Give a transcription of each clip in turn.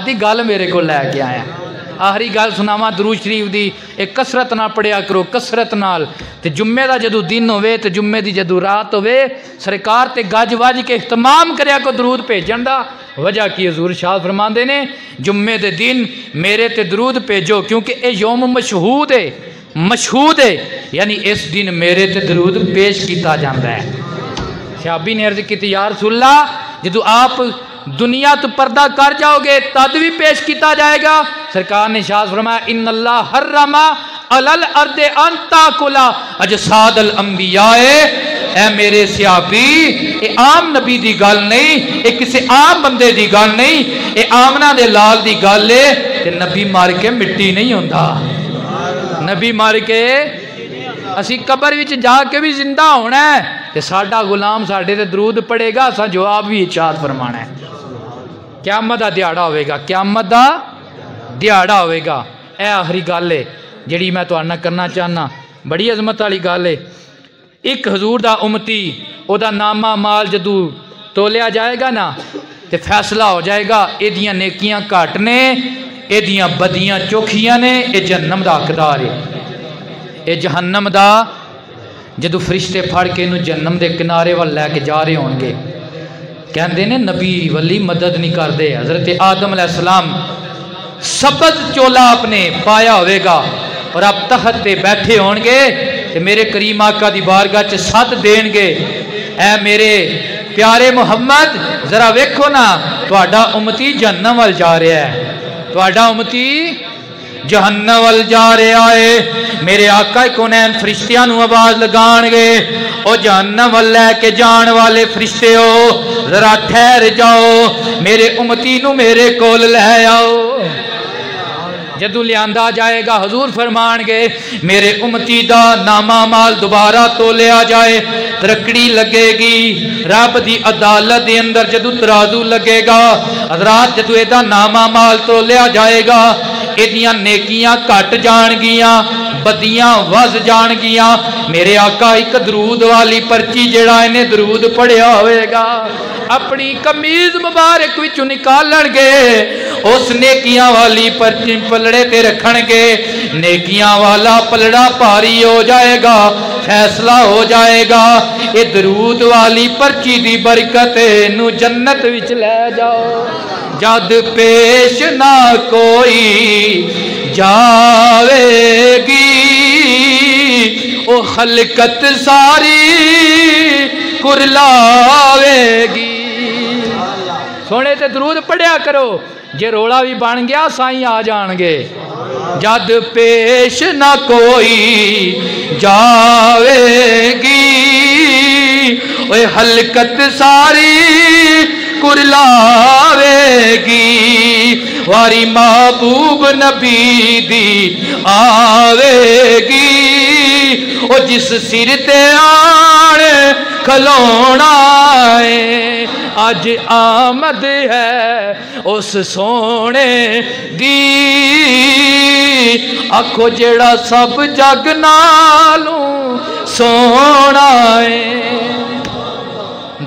دی گل میرے کو لے کے آیا آخری گل سناواں درود شریف دی ایک کسرت نال پڑھیا کرو کسرت نال تے جمعے دا جدو دن ہوئے تے جمعے دی جدو رات ہوئے سرکار تے گج وج کے اہتمام کریا کو درود بھیجن دا وجہ کی حضور شاہ فرماندے نے جمعے دے دن میرے تے درود بھیجو کیونکہ اے یوم مشہود ہے یعنی اس دن میرے تے درود پیش کیتا جاندا ہے صحابی نے عرض کی یا رسول اللہ جدو آپ دنیا تو پردہ کر جاؤ گے تد بھی پیش کیتا جائے گا سرکار نے ارشاد فرمایا ان اللہ حرم علی الارض ان تاکل اجساد الانبیاء اے میرے صحابی اے عام نبی دی گل نہیں اے کسی عام بندے دی گل نہیں اے آمنہ دے لال دی گل ہے تے نبی مار کے مٹی نہیں ہوندا نبی مار کے اسی قبر وچ جا کے بھی زندہ ہونا ہے تے ساڈا غلام ساڈے تے درود پڑھے گا اساں جواب بھی ارشاد فرمانا ہے قیامت دا دیہاڑا ہوئے گا قیامت دا دیہاڑا ہوئے گا اے آخری گل ہے جڑی میں تہاڈے نال کرنا چاہنا بڑی عظمت والی گل ہے ایک حضور دا امتی او دا نامہ مال جدو تولیا جائے گا نا تے فیصلہ ہو جائے گا اے دیاں نیکیاں گھٹ نے اے دیاں بدیاں چوکھیاں نے اے جہنم دا حقدار ہے اے جہنم دا جدو فرشتے پھڑ کے انہوں جہنم دے کنارے وال لے کے جا رہے ہوں گے کہندے نے نبی ولی مدد نہیں کر دے حضرت آدم علیہ السلام سبز چولا اپنے پایا ہوئے گا اور آپ تحت تے بیٹھے ہون گے کہ میرے کریم آقا دی بارگاہ چ ساتھ دین گے اے میرے پیارے محمد ذرا ویکھو نا تہاڈا امتی جہنم وال جا رہا ہے تہاڈا امتی جہنم وال جا رہا ہے میرے آقا کونین فرشتیاں نو آواز لگان گے او جہنم وال لے کے جان والے فرشتے ہو ذرا ٹھہر جاؤ میرے امتی نو میرے کول لے آؤ جدو لیاندہ جائے گا حضور فرمان گے میرے امتی دا نامہ مال دوبارہ تو لیا جائے ترکڑی لگے گی رب دی عدالت دے اندر جدو ترازو لگے گا حضرات جدو ایدہ نامہ مال تو لیا جائے گا ایدیاں نیکیاں کٹ جان گیاں بدیاں وز جان گیاں میرے آقا ایک درود والی پرچی جڑا انہیں درود پڑھیا ہوئے گا اپنی کمیز مبارک وچوں نکالن گے اس نیکیاں والی پرچی پلڑے تے رکھن گے نیکیاں والا پلڑا پاری ہو جائے گا فیصلہ ہو جائے گا اے درود والی پرچی دی برکت نو جنت وچ لے جاؤ جد پیش نہ کوئی جاوے گی او خلقت ساری کرلاوے گی سونے تے درود پڑھیا کرو جے روڑا بھی بن گیا سائیں آ جان گے جد پیش نہ کوئی جاوے گی اوے خلقت ساری کرلاوے گی واری محبوب نبی دی آوے گی او جس سر تے آن کھلونا ہے آج آمد ہے اس سونے دی آکھو جیڑا سب جگ نالوں سونا ہے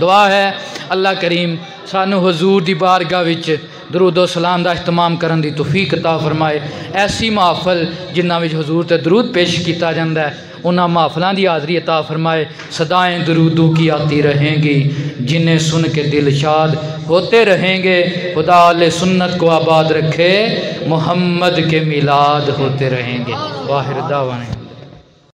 دعا ہے اللہ کریم سانو حضور دی بارگاہ وچ درود و سلام دا اہتمام کرن دی توفیق عطا فرمائے ایسی محفل جنہاں وچ حضور تے درود پیش کیتا جاندا ہے انہاں محفلان دی حاضری عطا فرمائے صدائیں درودوں کی آتی رہیں گی جنہیں سن کے دل شاد ہوتے رہیں گے خدا اہل سنت کو آباد رکھے محمد کے میلاد ہوتے رہیں گے واہر دعوانے